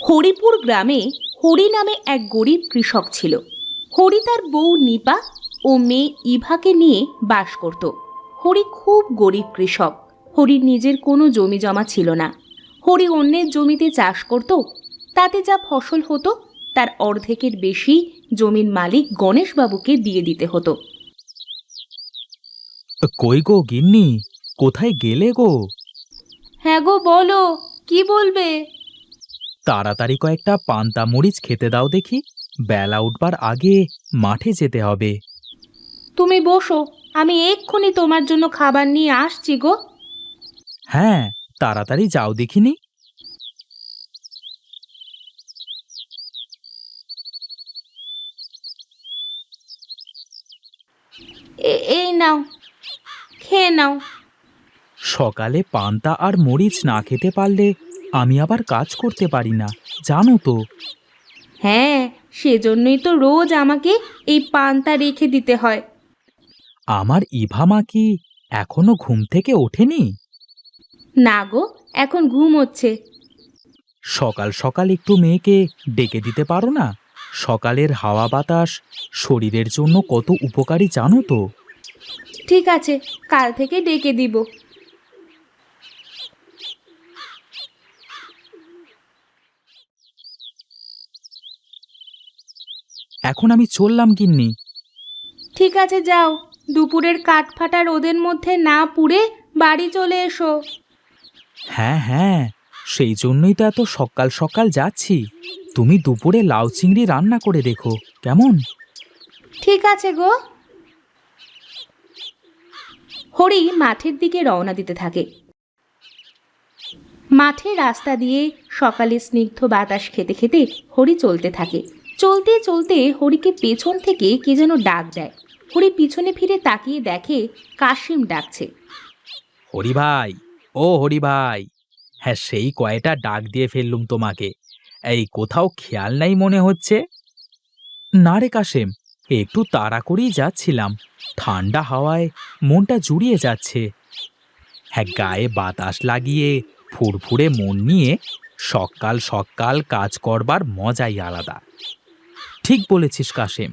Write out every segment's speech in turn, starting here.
হরিপুর গ্রামে হরি নামে এক গরিব কৃষক ছিল। হরি তার বউ নিপা ও মেয়ে ইভাকে নিয়ে বাস করত। হরি খুব গরিব কৃষক। হরির নিজের কোনো জমি জমা ছিল না। হরি অন্যের জমিতে চাষ করত। তাতে যা ফসল হতো তার অর্ধেকের বেশি জমির মালিক গণেশবাবুকে দিয়ে দিতে হতো। কই গো গিন্নি, কোথায় গেলে গো? হ্যাঁ গো, বলো, কি বলবে? তাড়াতাড়ি কয়েকটা পান্তা মরিচ খেতে দাও দেখি, বেলা উঠবার আগে মাঠে যেতে হবে। তুমি বসো, আমি এক্ষুনি তোমার জন্য খাবার নিয়ে আসছি গো। হ্যাঁ, তাড়াতাড়ি যাও দেখিনি। এই নাও, খেয়ে নাও। সকালে পান্তা আর মরিচ না খেতে পারলে আমি আবার কাজ করতে পারি না, জানো তো। হ্যাঁ, সেজন্যই তো রোজ আমাকে এই পান্তা রেখে দিতে হয়। আমার ইভা মা কি এখনো ঘুম থেকে ওঠেনি? না গো, এখন ঘুম হচ্ছে। সকাল সকাল একটু মেয়েকে ডেকে দিতে পারো না? সকালের হাওয়া বাতাস শরীরের জন্য কত উপকারী জানো তো। ঠিক আছে, কাল থেকে ডেকে দিব। এখন আমি চললাম গিন্নি। ঠিক আছে, যাও। দুপুরের কাঠফাটা রোদের মধ্যে না পুড়ে বাড়ি চলে এসো। হ্যাঁ হ্যাঁ, সেই জন্যই তো এত সকাল সকাল যাচ্ছি। তুমি দুপুরে লাউ চিংড়ি রান্না করে রেখো কেমন? ঠিক আছে গো। হরি মাঠের দিকে রওনা দিতে থাকে। মাঠের রাস্তা দিয়ে সকালে স্নিগ্ধ বাতাস খেতে খেতে হরি চলতে থাকে। চলতে চলতে হরিকে পেছন থেকে কে যেন ডাক দেয়। হরি পিছনে ফিরে তাকিয়ে দেখে কাশিম ডাকছে। হরি ভাই, ও হরি ভাই, হ্যাঁ সেই কয়টা ডাক দিয়ে ফেললুম তোমাকে। এই কোথাও খেয়াল নাই মনে হচ্ছে। না রে কাশেম, একটু তাড়া করেই যাচ্ছিলাম। ঠান্ডা হাওয়ায় মনটা জুড়িয়ে যাচ্ছে। হ্যাঁ, গায়ে বাতাস লাগিয়ে ফুরফুরে মন নিয়ে সকাল সকাল কাজ করবার মজাই আলাদা। ঠিক বলেছিস কাশেম।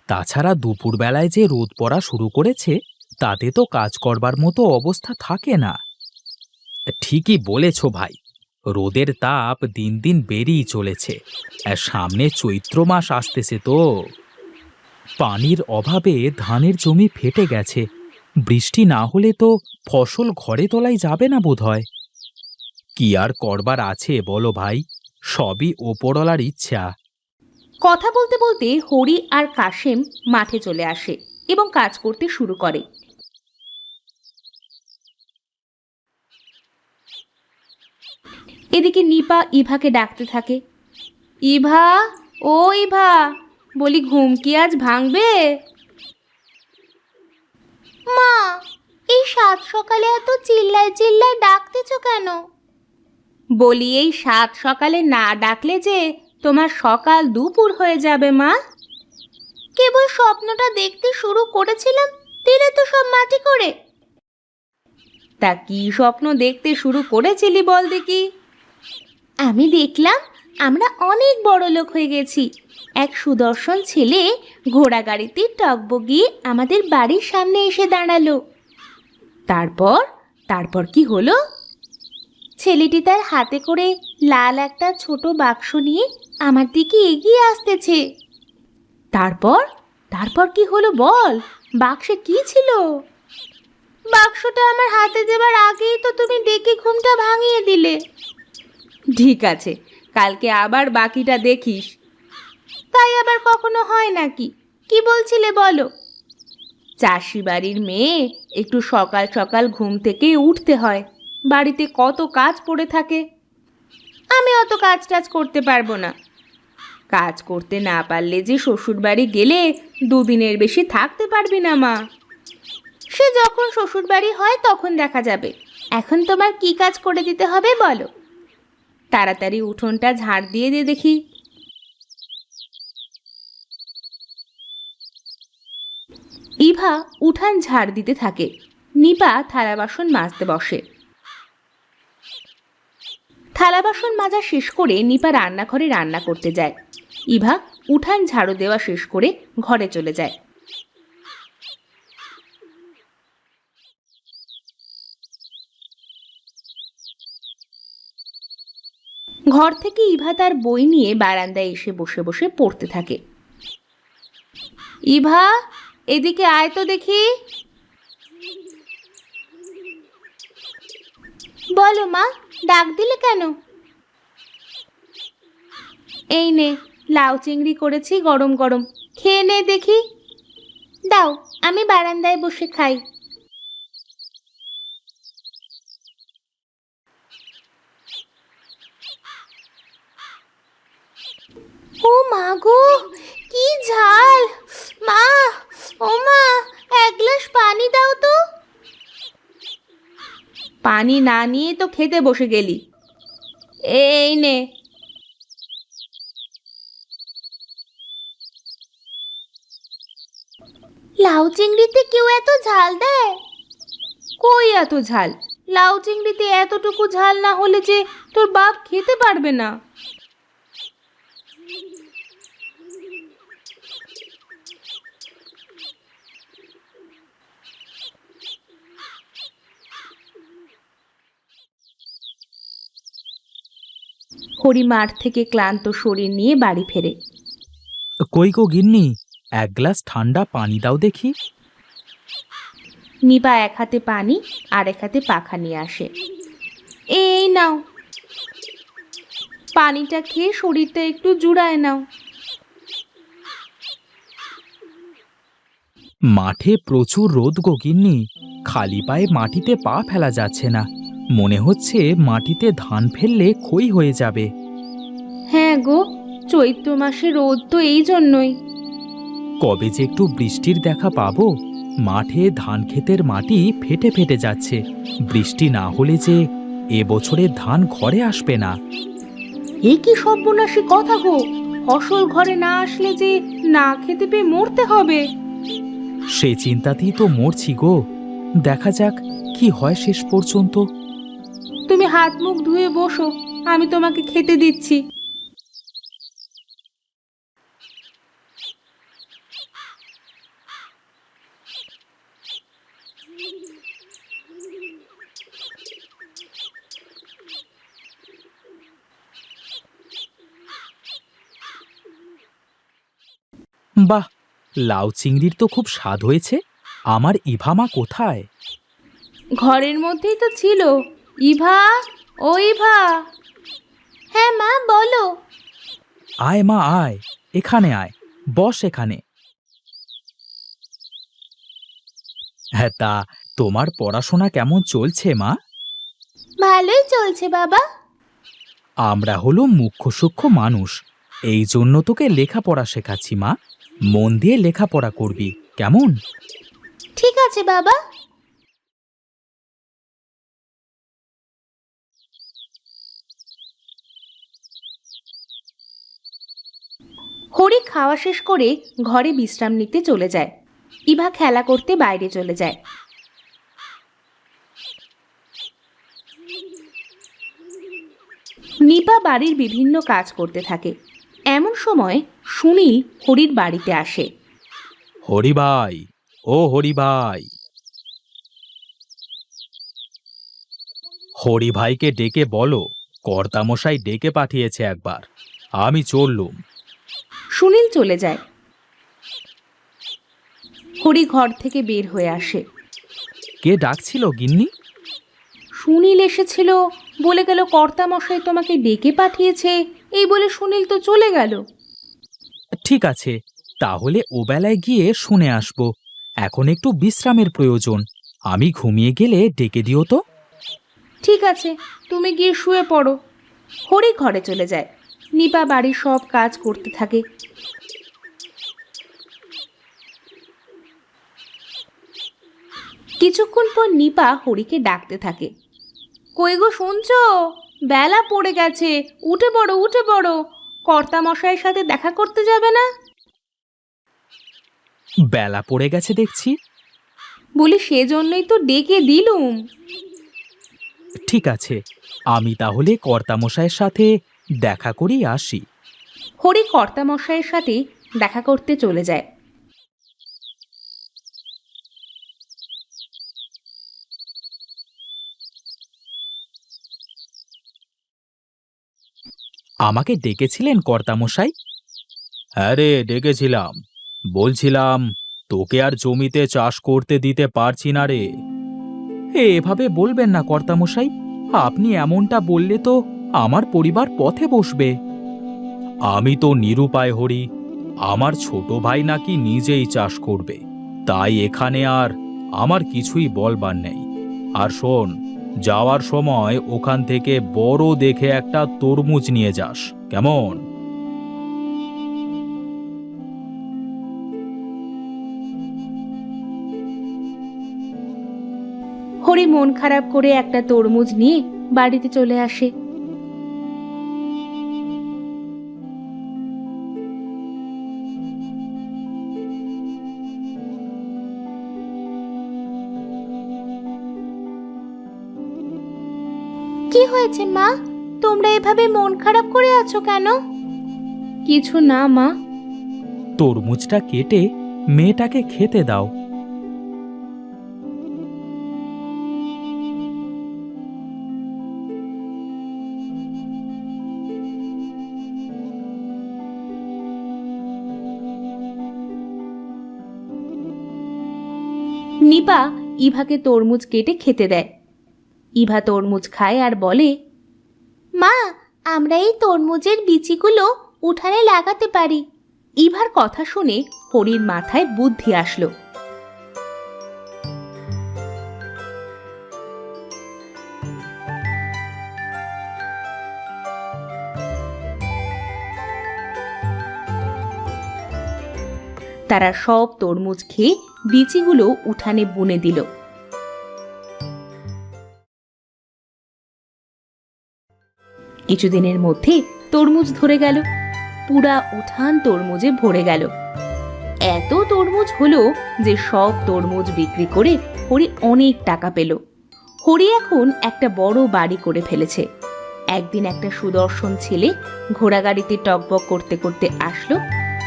তাছাড়া দুপুরবেলায় যে রোদ পড়া শুরু করেছে, তাতে তো কাজ করবার মতো অবস্থা থাকে না। ঠিকই বলেছ ভাই, রোদের তাপ দিন দিন বেড়েই চলেছে। আর সামনে চৈত্র মাস আসতেছে তো। পানির অভাবে ধানের জমি ফেটে গেছে। বৃষ্টি না হলে তো ফসল ঘরে তোলাই যাবে না বোধহয়। কি আর করবার আছে বলো ভাই, সবই ওপরওয়ালার ইচ্ছা। কথা বলতে বলতে হরি আর কাশেম মাঠে চলে আসে এবং কাজ করতে শুরু করে। এদিকে নিপা ইভাকে ডাকতে থাকে। ইভা, ও ইভা, বলি ঘুম কি আজ ভাঙবে? মা, এই সাত সকালে এত চিল্লায় চিল্লায় ডাকতেছ কেন? বলি এই সাত সকালে না ডাকলে যে তোমার সকাল দুপুর হয়ে যাবে মা। কেবল স্বপ্নটা দেখতে শুরু করেছিলাম, দিলে তো সব মাটি করে। তা কি স্বপ্ন দেখতে শুরু করেছিলি বল দেখি? আমি দেখলাম আমরা অনেক বড় লোক হয়ে গেছি। এক সুদর্শন ছেলে ঘোড়া গাড়িতে টগবগিয়ে আমাদের বাড়ির সামনে এসে দাঁড়ালো। তারপর তারপর কি হলো? ছেলেটি তার হাতে করে লাল একটা ছোট বাক্স নিয়ে আমার দিকে এগিয়ে আসতেছে। তারপর তারপর কি হলো বল? বাক্সে কি ছিল? বাক্সটা আমার হাতে দেবার আগেই তো তুমি ডেকে ঘুমটা ভাঙিয়ে দিলে। ঠিক আছে, কালকে আবার বাকিটা দেখিস। তাই আবার কখনো হয় নাকি? কি বলছিলে বলো? চাষি বাড়ির মেয়ে, একটু সকাল সকাল ঘুম থেকে উঠতে হয়। বাড়িতে কত কাজ পড়ে থাকে। আমি অত কাজ টাজ করতে পারবো না। কাজ করতে না পারলে যে শ্বশুর বাড়ি গেলে দুদিনের বেশি থাকতে পারবি না মা। সে যখন শ্বশুর বাড়ি হয় তখন দেখা যাবে। এখন তোমার কি কাজ করে দিতে হবে বলো? তাড়াতাড়ি উঠোনটা ঝাড় দিয়ে দে দেখি। ইভা উঠান ঝাড় দিতে থাকে। নিপা থালা বাসন মাজতে বসে। থালা বাসন মাজা শেষ করে নিপা রান্নাঘরে রান্না করতে যায়। ইভা উঠান ঝাড়ু দেওয়া শেষ করে ঘরে চলে যায়। ঘর থেকে ইভা তার বই নিয়ে বারান্দায় এসে বসে বসে পড়তে থাকে। ইভা, এদিকে আয় তো দেখি। বলো মা, ডাক দিলে কেন? এই নে, লাউ চিংড়ি করেছি গরম গরম, খেয়ে নে দেখি। দাও, আমি বারান্দায় বসে খাই। ও মা গো, কি ঝাল! মা, ও মা, এক গ্লাস পানি দাও তো। পানি না নিয়ে তো খেতে বসে গেলি। এই নে। লাউ চিংড়িতে কেউ এত ঝাল দেয়? কই এত ঝাল? লাউ চিংড়িতে এতটুকু ঝাল না হলে যে তোর বাপ খেতে পারবে না। হরি মাঠ থেকে ক্লান্ত শরীর নিয়ে বাড়ি ফেরে। কই গো গিন্নি, এক গ্লাস ঠান্ডা পানি দাও দেখি। নিপা এক হাতে পানি আর এক হাতে পাখা নিয়ে আসে। এই নাও, পানিটা খেয়ে শরীরটা একটু জুড়ায় নাও। মাঠে প্রচুর রোদ গো গিন্নি, খালি পায়ে মাটিতে পা ফেলা যাচ্ছে না। মনে হচ্ছে মাটিতে ধান ফেললে ক্ষয় হয়ে যাবে। হ্যাঁ গো, চৈত্র মাসে রোদ তো এই জন্যই। কবে যে একটু বৃষ্টির দেখা পাবো? মাঠে ধান ক্ষেতের মাটি ফেটে ফেটে যাচ্ছে। বৃষ্টি না হলে যে এবছরে ধান ঘরে আসবে না। এ কি সর্বনাশী কথা গো! ফসল ঘরে না আসলে যে না খেতে পেয়ে মরতে হবে। সে চিন্তাতেই তো মরছি গো। দেখা যাক কি হয় শেষ পর্যন্ত। তুমি হাত মুখ ধুয়ে বসো, আমি তোমাকে খেতে দিচ্ছি। বাহ, লাউ চিংড়ির তো খুব স্বাদ হয়েছে। আমার ইভামা কোথায়? ঘরের মধ্যেই তো ছিল। ইভা, ও ইভা। হ্যাঁ মা, বলো। আয় মা আয়, এখানে আয়, বস এখানে। হ্যাঁ, তা তোমার পড়াশোনা কেমন চলছে মা? ভালোই চলছে বাবা। আমরা হলো মুখ্য সূক্ষ্ম মানুষ, এই জন্য তোকে লেখাপড়া শেখাচ্ছি মা। মন দিয়ে লেখাপড়া করবি, কেমন? ঠিক আছে বাবা। হরি খাওয়া শেষ করে ঘরে বিশ্রাম নিতে চলে যায়। ইভা খেলা করতে বাইরে চলে যায়। নিপা বাড়ির বিভিন্ন কাজ করতে থাকে। এমন সময় সুনীল হরির বাড়িতে আসে। হরি ভাই, ও হরি ভাই। হরি ভাইকে ডেকে বলো কর্তামশাই ডেকে পাঠিয়েছে একবার। আমি চললুম। সুনীল চলে যায়। হরি ঘর থেকে বের হয়ে আসে। কে ডাকছিল গিন্নি? সুনীল এসেছিল, বলে গেল কর্তামশাই তোমাকে ডেকে পাঠিয়েছে। এই বলে সুনীল তো চলে গেল। ঠিক আছে, তাহলে ও বেলায় গিয়ে শুনে আসব। এখন একটু বিশ্রামের প্রয়োজন। আমি ঘুমিয়ে গেলে ডেকে দিও তো। ঠিক আছে, তুমি গিয়ে শুয়ে পড়ো। হরি ঘরে চলে যায়। নিপা বাড়ির সব কাজ করতে থাকে। কিছুক্ষণ পর নিপা হরিকে ডাকতে থাকে। কই গো, শুনছো? বেলা পড়ে গেছে, উঠে পড়ো উঠে পড়ো। কর্তামশাইয়ের সাথে দেখা করতে যাবে না? বেলা পড়ে গেছে দেখছি। বলি সেজন্যই তো ডেকে দিলুম। ঠিক আছে, আমি তাহলে কর্তামশাইয়ের সাথে দেখা করেই আসি। হরি কর্তামশাইয়ের সাথে দেখা করতে চলে যায়। আমাকে ডেকেছিলেন কর্তামশাই? হ্যাঁ রে, ডেকেছিলাম। বলছিলাম তোকে আর জমিতে চাষ করতে দিতে পারছি না রে। এভাবে বলবেন না কর্তামশাই, আপনি এমনটা বললে তো আমার পরিবার পথে বসবে। আমি তো নিরুপায় হরি, আমার ছোট ভাই নাকি নিজেই চাষ করবে, তাই এখানে আর আমার কিছুই বলবার নেই। আর শোন, যাওয়ার সময় ওখান থেকে বড় দেখে একটা তরমুজ নিয়ে যাস, কেমন? হরি মন খারাপ করে একটা তরমুজ নিয়ে বাড়িতে চলে আসে। কি হয়েছে মা, তোমরা এভাবে মন খারাপ করে আছো কেন? কিছু না মা। তরমুজটা কেটে মেয়েটাকে খেতে দাও। নিপা ইভাকে তরমুজ কেটে খেতে দেয়। ইভা তরমুজ খায় আর বলে, মা, আমরা এই তরমুজের বিচিগুলো উঠানে লাগাতে পারি। ইভার কথা শুনে হরির মাথায় বুদ্ধি আসলো। তারা সব তরমুজ খেয়ে বিচিগুলো উঠানে বুনে দিল। কিছুদিনের মধ্যে তরমুজ ধরে গেল, পুরা উঠান তরমুজে ভরে গেল। এত তরমুজ হলো যে সব তরমুজ বিক্রি করে হরি অনেক টাকা পেল। হরি এখন একটা বড় বাড়ি করে ফেলেছে। একদিন একটা সুদর্শন ছেলে ঘোড়াগাড়িতে টকবক করতে করতে আসলো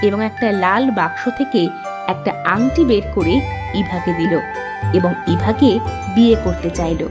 এবং একটা লাল বাক্স থেকে একটা আংটি বের করে ইভাকে দিল এবং ইভাকে বিয়ে করতে চাইল।